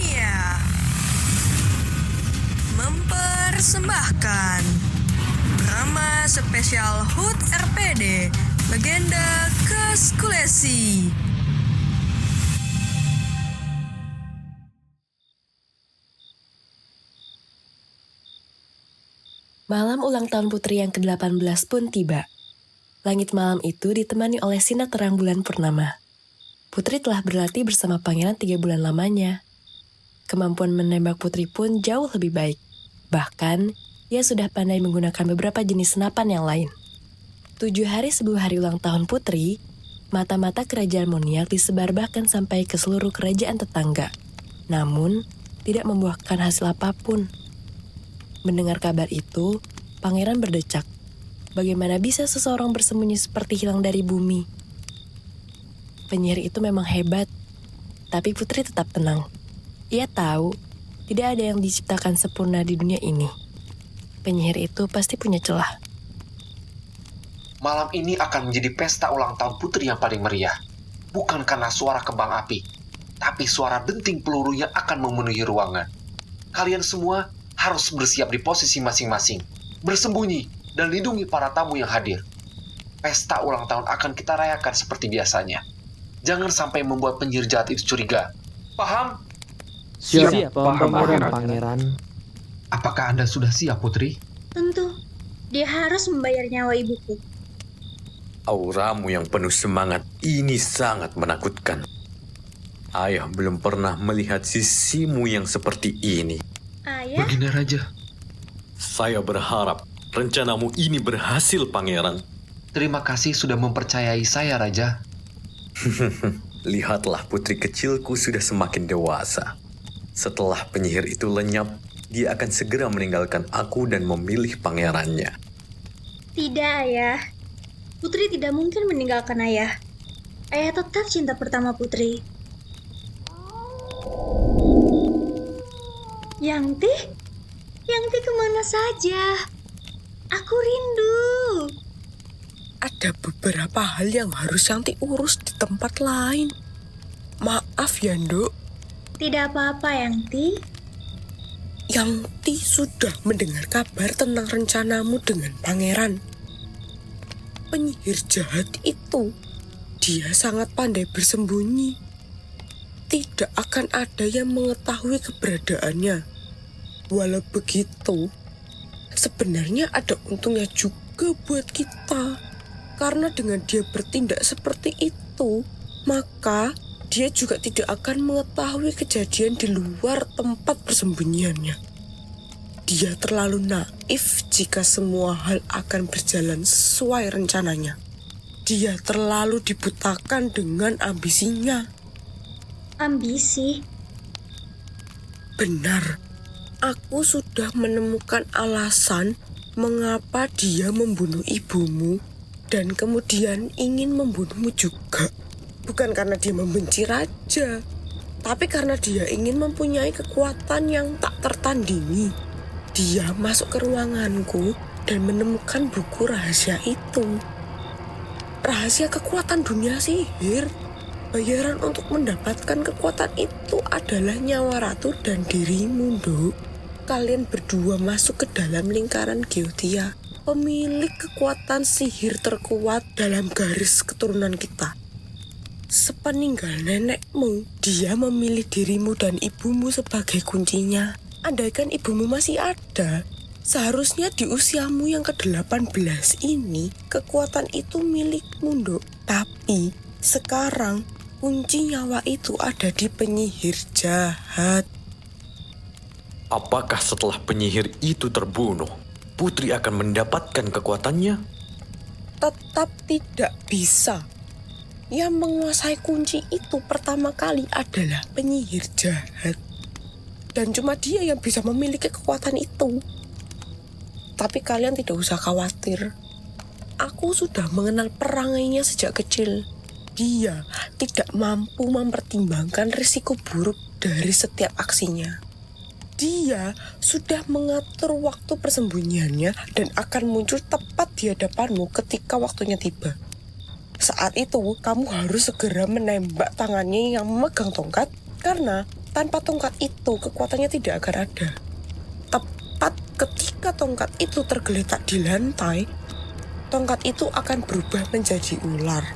Dunia mempersembahkan drama spesial HUT RPD Legenda Keskulesi. Malam ulang tahun putri yang ke-18 pun tiba. Langit malam itu ditemani oleh sinar terang bulan purnama. Putri telah berlatih bersama pangeran 3 bulan lamanya. Kemampuan menembak putri pun jauh lebih baik. Bahkan, ia sudah pandai menggunakan beberapa jenis senapan yang lain. 7 hari sebelum hari ulang tahun putri, mata-mata kerajaan Moniak disebar bahkan sampai ke seluruh kerajaan tetangga. Namun, tidak membuahkan hasil apapun. Mendengar kabar itu, pangeran berdecak. Bagaimana bisa seseorang bersembunyi seperti hilang dari bumi? Penyihir itu memang hebat, tapi putri tetap tenang. Ia tahu, tidak ada yang diciptakan sempurna di dunia ini. Penyihir itu pasti punya celah. Malam ini akan menjadi pesta ulang tahun putri yang paling meriah. Bukan karena suara kembang api, tapi suara denting peluru yang akan memenuhi ruangan. Kalian semua harus bersiap di posisi masing-masing, bersembunyi dan lindungi para tamu yang hadir. Pesta ulang tahun akan kita rayakan seperti biasanya. Jangan sampai membuat penyihir jahat itu curiga. Paham? Siap, Pangeran. Apakah Anda sudah siap, Putri? Tentu, dia harus membayar nyawa ibuku. Auramu yang penuh semangat ini sangat menakutkan. Ayah belum pernah melihat sisimu yang seperti ini. Ayah? Begini, Raja. Saya berharap rencanamu ini berhasil, Pangeran. Terima kasih sudah mempercayai saya, Raja. Lihatlah putri kecilku sudah semakin dewasa. Setelah penyihir itu lenyap, dia akan segera meninggalkan aku dan memilih pangerannya. Tidak, Ayah. Putri tidak mungkin meninggalkan Ayah. Ayah tetap cinta pertama Putri. Yangti? Yangti kemana saja? Aku rindu. Ada beberapa hal yang harus Yangti urus di tempat lain. Maaf ya, Nduk. Tidak apa-apa, Yangti. Yangti sudah mendengar kabar tentang rencanamu dengan pangeran. Penyihir jahat itu, dia sangat pandai bersembunyi. Tidak akan ada yang mengetahui keberadaannya. Walau begitu, sebenarnya ada untungnya juga buat kita. Karena dengan dia bertindak seperti itu, maka dia juga tidak akan mengetahui kejadian di luar tempat persembunyiannya. Dia terlalu naif jika semua hal akan berjalan sesuai rencananya. Dia terlalu dibutakan dengan ambisinya. Ambisi? Benar, aku sudah menemukan alasan mengapa dia membunuh ibumu dan kemudian ingin membunuhmu juga. Bukan karena dia membenci raja, tapi karena dia ingin mempunyai kekuatan yang tak tertandingi. Dia masuk ke ruanganku dan menemukan buku rahasia itu. Rahasia kekuatan dunia sihir. Bayaran untuk mendapatkan kekuatan itu adalah nyawa ratu dan dirimu, Nduk. Kalian berdua masuk ke dalam lingkaran Geotia, pemilik kekuatan sihir terkuat dalam garis keturunan kita. Sepeninggal nenekmu, dia memilih dirimu dan ibumu sebagai kuncinya. Andaikan ibumu masih ada, seharusnya di usiamu yang ke-18 ini, kekuatan itu milikmu, Nduk. Tapi sekarang, kunci nyawa itu ada di penyihir jahat. Apakah setelah penyihir itu terbunuh, putri akan mendapatkan kekuatannya? Tetap tidak bisa. Yang menguasai kunci itu pertama kali adalah penyihir jahat. Dan cuma dia yang bisa memiliki kekuatan itu. Tapi kalian tidak usah khawatir. Aku sudah mengenal perangainya sejak kecil. Dia tidak mampu mempertimbangkan risiko buruk dari setiap aksinya. Dia sudah mengatur waktu persembunyiannya dan akan muncul tepat di hadapanmu ketika waktunya tiba. Saat itu, kamu harus segera menembak tangannya yang memegang tongkat, karena Tanpa tongkat itu, kekuatannya tidak akan ada. Tepat ketika tongkat itu tergeletak di lantai, tongkat itu akan berubah menjadi ular.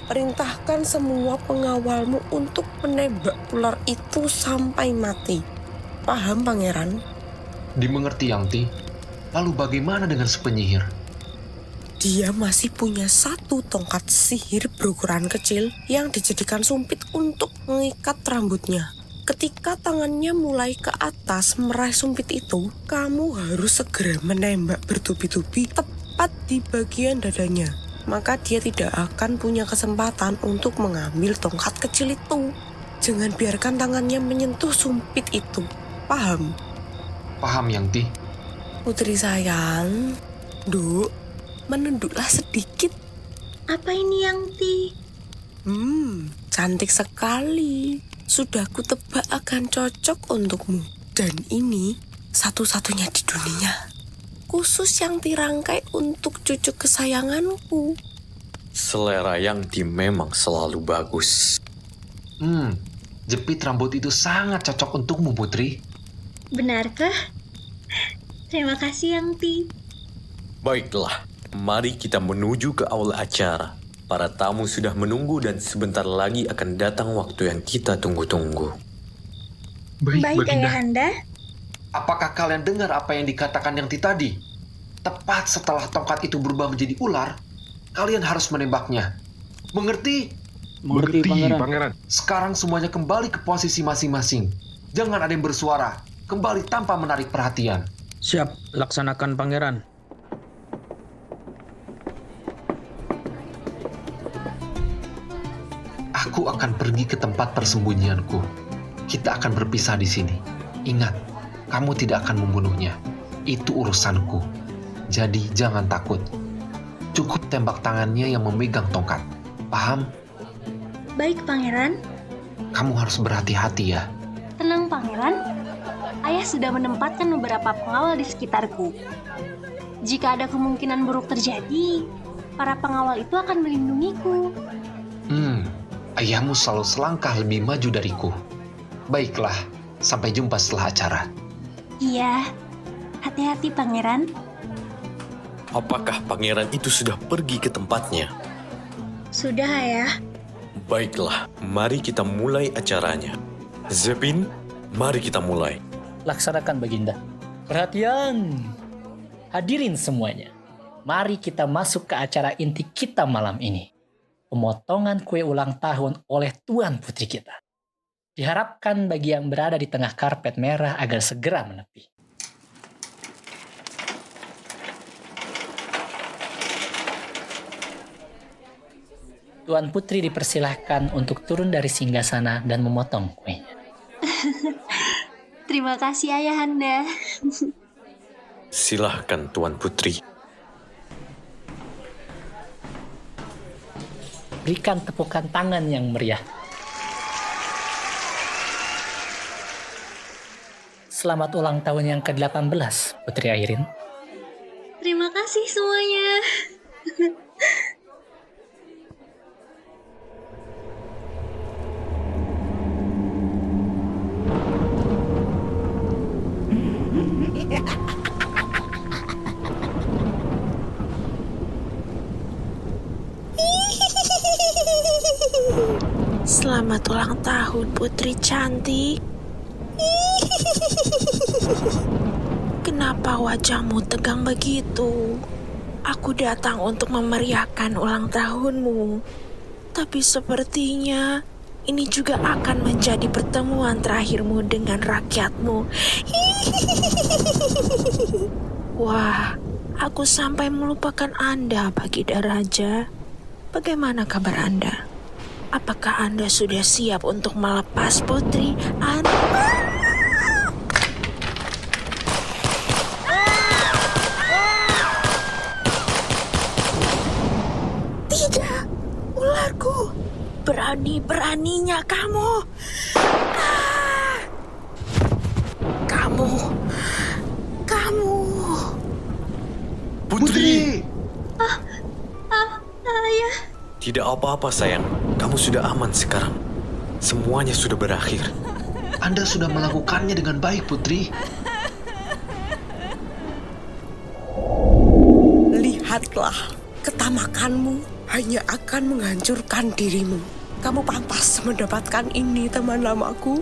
Perintahkan semua pengawalmu untuk menembak ular itu sampai mati. Paham, Pangeran? Dimengerti, Yangti. Lalu bagaimana dengan si penyihir? Dia masih punya satu tongkat sihir berukuran kecil yang dijadikan sumpit untuk mengikat rambutnya. Ketika tangannya mulai ke atas meraih sumpit itu, kamu harus segera menembak bertubi-tubi tepat di bagian dadanya. Maka dia tidak akan punya kesempatan untuk mengambil tongkat kecil itu. Jangan biarkan tangannya menyentuh sumpit itu. Paham? Paham, Yangti. Putri sayang, Duk, menunduklah sedikit. Apa ini, Yangti? Cantik sekali. Sudah kutebak akan cocok untukmu. Dan ini satu-satunya di dunia. Khusus yang dirangkai untuk cucu kesayanganku. Selera Yangti memang selalu bagus. Jepit rambut itu sangat cocok untukmu, Putri. Benarkah? Terima kasih, Yangti. Baiklah, mari kita menuju ke aula acara. Para tamu sudah menunggu dan sebentar lagi akan datang waktu yang kita tunggu-tunggu. Baik, Ayahanda. Apakah kalian dengar apa yang dikatakan Yangti tadi? Tepat setelah tongkat itu berubah menjadi ular, kalian harus menembaknya. Mengerti? Mengerti, Pangeran. Sekarang semuanya kembali ke posisi masing-masing. Jangan ada yang bersuara. Kembali tanpa menarik perhatian. Siap, laksanakan, Pangeran. Aku akan pergi ke tempat persembunyianku. Kita akan berpisah di sini. Ingat, kamu tidak akan membunuhnya. Itu urusanku. Jadi jangan takut. Cukup tembak tangannya yang memegang tongkat. Paham? Baik, Pangeran. Kamu harus berhati-hati ya. Tenang, Pangeran. Ayah sudah menempatkan beberapa pengawal di sekitarku. Jika ada kemungkinan buruk terjadi, para pengawal itu akan melindungiku. Ayahmu selalu selangkah lebih maju dariku. Baiklah, sampai jumpa setelah acara. Iya, hati-hati, Pangeran. Apakah pangeran itu sudah pergi ke tempatnya? Sudah, Ayah. Baiklah, mari kita mulai acaranya. Zepin, mari kita mulai. Laksanakan, Baginda. Perhatian! Hadirin semuanya. Mari kita masuk ke acara inti kita malam ini. Pemotongan kue ulang tahun oleh Tuan Putri kita. Diharapkan bagi yang berada di tengah karpet merah agar segera menepi. Tuan Putri dipersilahkan untuk turun dari singgasana dan memotong kuenya. Terima kasih, Ayahanda. Silahkan, Tuan Putri. Berikan tepukan tangan yang meriah. Selamat ulang tahun yang ke-18, Putri Airin. Terima kasih semuanya. Selamat ulang tahun, Putri cantik. Kenapa wajahmu tegang begitu? Aku datang untuk memeriahkan ulang tahunmu. Tapi sepertinya ini juga akan menjadi pertemuan terakhirmu dengan rakyatmu. Wah, aku sampai melupakan Anda, Baginda Raja. Bagaimana kabar Anda? Apakah Anda sudah siap untuk melepas putri Anda? Tidak, ularku. Berani-beraninya kamu. Kamu. Putri! Ayah. Tidak apa-apa, sayang. Kamu sudah aman sekarang. Semuanya sudah berakhir. Anda sudah melakukannya dengan baik, Putri. Lihatlah, ketamakanmu hanya akan menghancurkan dirimu. Kamu pantas mendapatkan ini, teman lamaku.